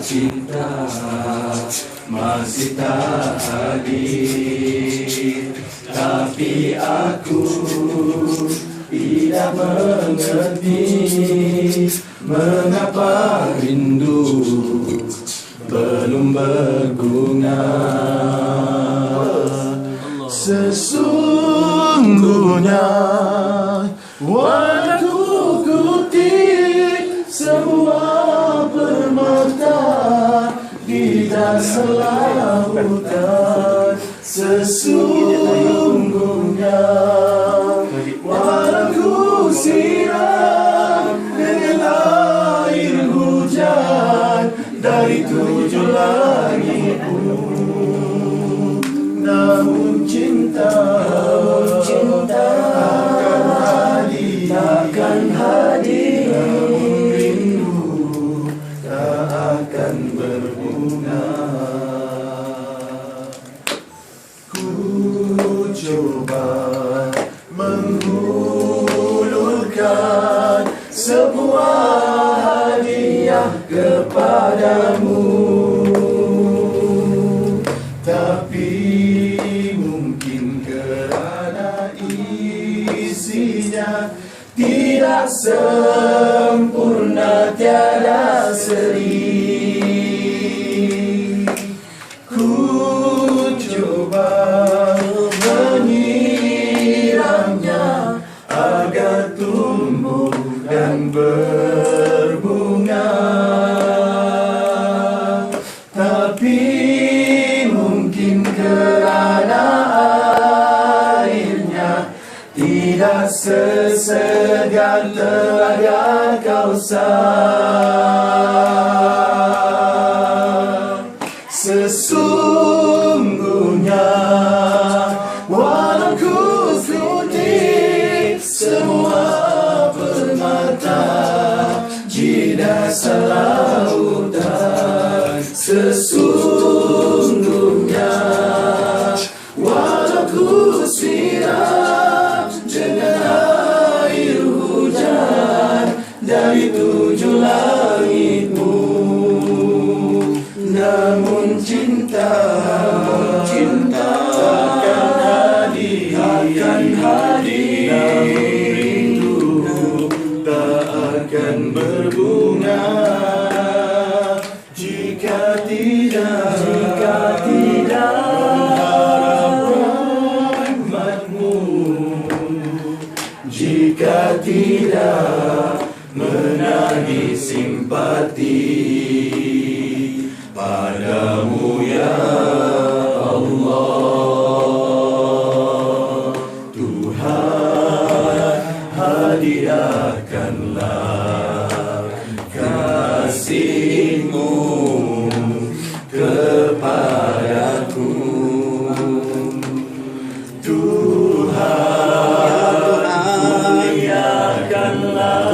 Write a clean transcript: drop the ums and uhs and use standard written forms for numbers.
cinta masih tak hadir, tapi aku tidak mengerti mengapa rindu belum berbunga. Sesungguhnya waktu kutip semua permata di dasar lautan. Sesungguhnya walau ku siram dengan air hujan dari 7 langit pun, namun cinta takkan hadir, namun rindu tak akan berbunga. Ku coba menghulurkan sebuah hadiah kepadamu, tapi mungkin kerana isinya tidak sempurna, tiada seri. Ku coba menyiramnya agar tumbuh dan berbunga, tapi mungkin kerana airnya tidak sesegar telaga Kausar. Sesungguhnya walau ku kutip semua permata di dasar lautan. Sesungguhnya walau ku siram dengan air hujan dari 7 langitmu, namun cinta takkan hadir, namun rindu tak akan berbunga jika tidak rahmatmu, jika tidak menagih simpati padamu ya Allah. Tuhan, hadiahkanlah kasih-Mu kepadaku. Tuhan, muliakanlah